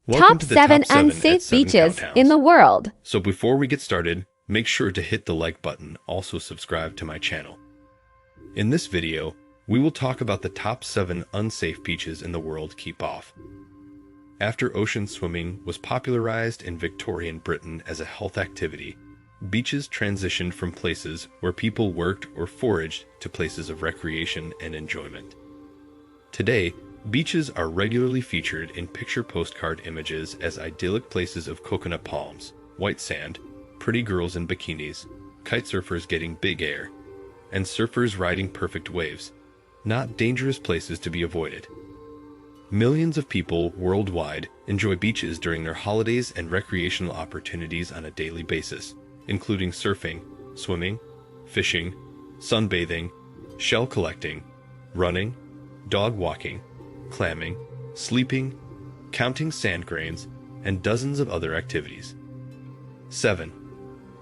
Welcome Top to the 7 top 7 at unsafe 7 beaches Cowtowns. in the world. So before we get started, make sure to hit the like button, also subscribe to my channel. In this video, we will talk about the top 7 unsafe beaches in the world. Keep off. After ocean swimming was popularized in Victorian Britain as a health activity, beaches transitioned from places where people worked or foraged to places of recreation and enjoyment. Today, beaches are regularly featured in picture postcard images as idyllic places of coconut palms, white sand, pretty girls in bikinis, kite surfers getting big air, and surfers riding perfect waves, not dangerous places to be avoided. Millions of people worldwide enjoy beaches during their holidays and recreational opportunities on a daily basis, including surfing, swimming, fishing, sunbathing, shell collecting, running, dog walking, clamming, sleeping, counting sand grains, and dozens of other activities. 7.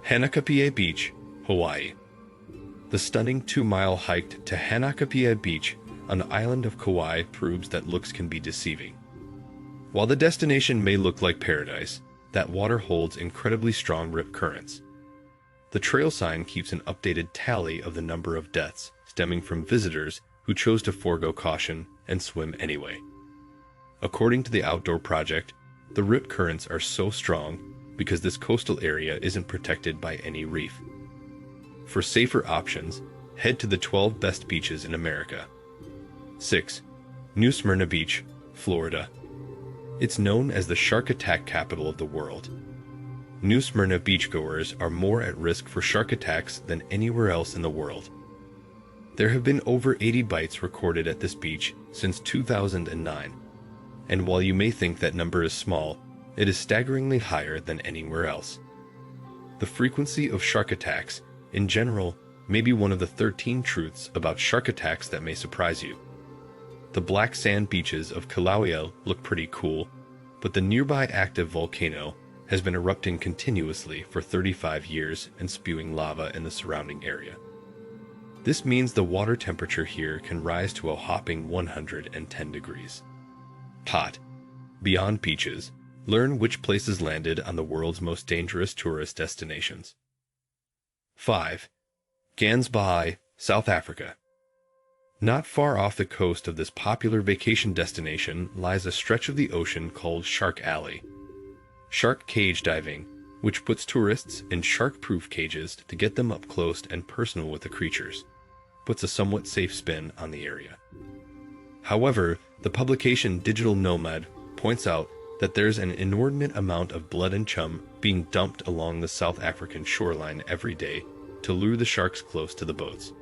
Hanakapia Beach, Hawaii. The stunning 2-mile hike to Hanakapia Beach on the island of Kauai proves that looks can be deceiving. While the destination may look like paradise, that water holds incredibly strong rip currents. The trail sign keeps an updated tally of the number of deaths stemming from visitors who chose to forego caution and swim anyway. According to the Outdoor Project, the rip currents are so strong because this coastal area isn't protected by any reef. For safer options, head to the 12 best beaches in America. 6. New Smyrna Beach, Florida. It's known as the shark attack capital of the world. New Smyrna beachgoers are more at risk for shark attacks than anywhere else in the world. There have been over 80 bites recorded at this beach since 2009, and while you may think that number is small, it is staggeringly higher than anywhere else. The frequency of shark attacks, in general, may be one of the 13 truths about shark attacks that may surprise you. The black sand beaches of Kilauea look pretty cool, but the nearby active volcano has been erupting continuously for 35 years and spewing lava in the surrounding area. This means the water temperature here can rise to a whopping 110 degrees. Hot. Beyond beaches, learn which places landed on the world's most dangerous tourist destinations. 5. Gansbaai, South Africa. Not far off the coast of this popular vacation destination lies a stretch of the ocean called Shark Alley. Shark cage diving, which puts tourists in shark-proof cages to get them up close and personal with the creatures, puts a somewhat safe spin on the area. However, the publication Digital Nomad points out that there's an inordinate amount of blood and chum being dumped along the South African shoreline every day to lure the sharks close to the boats.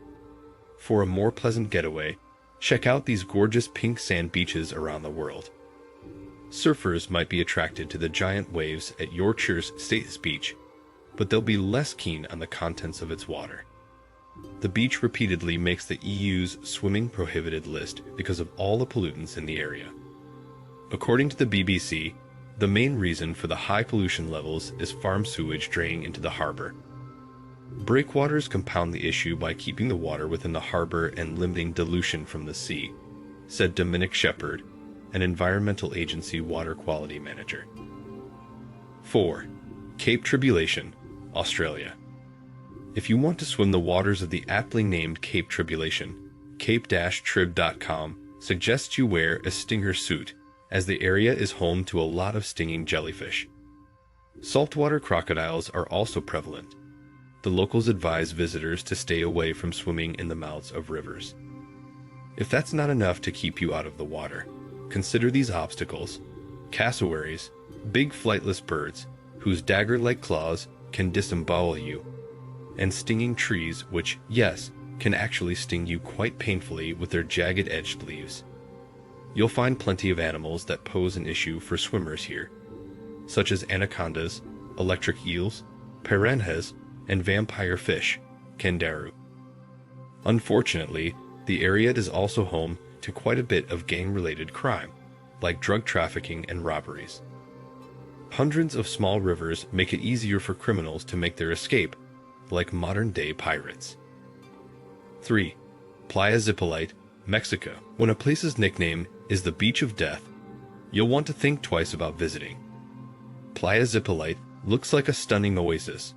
For a more pleasant getaway, check out these gorgeous pink sand beaches around the world. Surfers might be attracted to the giant waves at Yorkshire's Staithes Beach, but they'll be less keen on the contents of its water. The beach repeatedly makes the EU's swimming prohibited list because of all the pollutants in the area. According to the BBC, the main reason for the high pollution levels is farm sewage draining into the harbor. Breakwaters compound the issue by keeping the water within the harbor and limiting dilution from the sea, said Dominic Shepherd, an environmental agency water quality manager. 4. Cape Tribulation, Australia. If you want to swim the waters of the aptly named Cape Tribulation, cape-trib.com suggests you wear a stinger suit, as the area is home to a lot of stinging jellyfish. Saltwater crocodiles are also prevalent. The locals advise visitors to stay away from swimming in the mouths of rivers. If that's not enough to keep you out of the water, consider these obstacles: cassowaries, big flightless birds whose dagger-like claws can disembowel you, and stinging trees which, yes, can actually sting you quite painfully with their jagged-edged leaves. You'll find plenty of animals that pose an issue for swimmers here, such as anacondas, electric eels, piranhas, and vampire fish, kangaroo. Unfortunately, the area is also home to quite a bit of gang-related crime, like drug trafficking and robberies. Hundreds of small rivers make it easier for criminals to make their escape, like modern-day pirates. 3. Playa Zipolite, Mexico. When a place's nickname is the Beach of Death, you'll want to think twice about visiting. Playa Zipolite looks like a stunning oasis,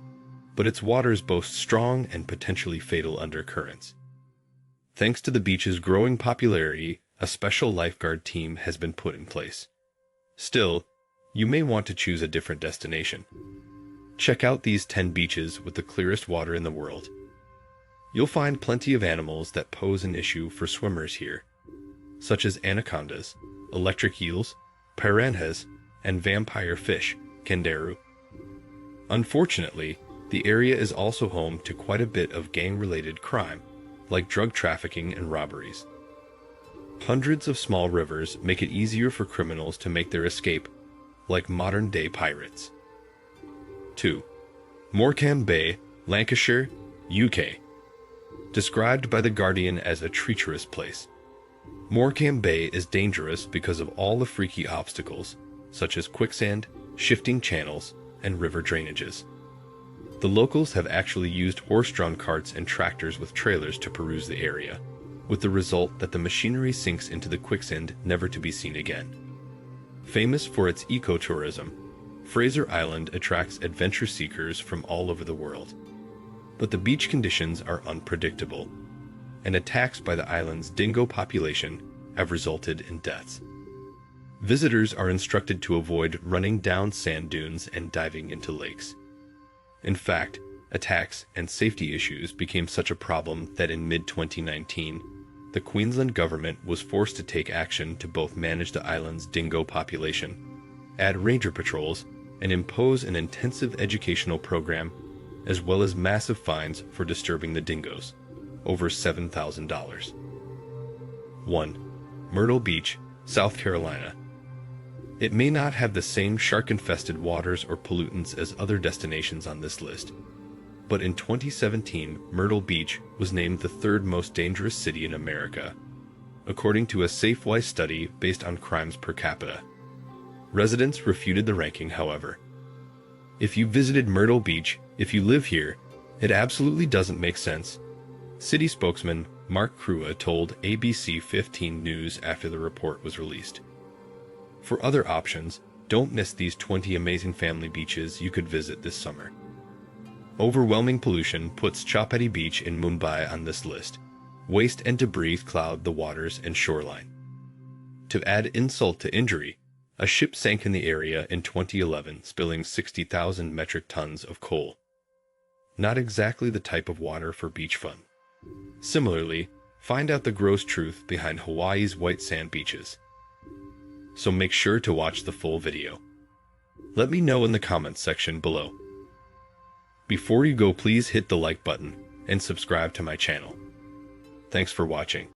but its waters boast strong and potentially fatal undercurrents. Thanks to the beach's growing popularity, a special lifeguard team has been put in place. Still, you may want to choose a different destination. Check out these 10 beaches with the clearest water in the world. You'll find plenty of animals that pose an issue for swimmers here, such as anacondas, electric eels, piranhas, and vampire fish, kendaru. Unfortunately, the area is also home to quite a bit of gang-related crime, like drug trafficking and robberies. Hundreds of small rivers make it easier for criminals to make their escape, like modern-day pirates. 2. Morecambe Bay, Lancashire, UK. Described by The Guardian as a treacherous place. Morecambe Bay is dangerous because of all the freaky obstacles, such as quicksand, shifting channels, and river drainages. The locals have actually used horse-drawn carts and tractors with trailers to peruse the area, with the result that the machinery sinks into the quicksand never to be seen again. Famous for its ecotourism, Fraser Island attracts adventure seekers from all over the world. But the beach conditions are unpredictable, and attacks by the island's dingo population have resulted in deaths. Visitors are instructed to avoid running down sand dunes and diving into lakes. In fact, attacks and safety issues became such a problem that in mid-2019, the Queensland government was forced to take action to both manage the island's dingo population, add ranger patrols, and impose an intensive educational program, as well as massive fines for disturbing the dingoes, over $7,000. 1. Myrtle Beach, South Carolina. It may not have the same shark-infested waters or pollutants as other destinations on this list, but in 2017, Myrtle Beach was named the third most dangerous city in America, according to a Safeway study based on crimes per capita. Residents refuted the ranking, however. If you visited Myrtle Beach, if you live here, it absolutely doesn't make sense. City spokesman Mark Crua told ABC 15 News after the report was released. For other options, don't miss these 20 amazing family beaches you could visit this summer. Overwhelming pollution puts Chowpatty Beach in Mumbai on this list. Waste and debris cloud the waters and shoreline. To add insult to injury, a ship sank in the area in 2011, spilling 60,000 metric tons of coal. Not exactly the type of water for beach fun. Similarly, find out the gross truth behind Hawaii's white sand beaches. So make sure to watch the full video. Let me know in the comments section below. Before you go, please hit the like button and subscribe to my channel. Thanks for watching.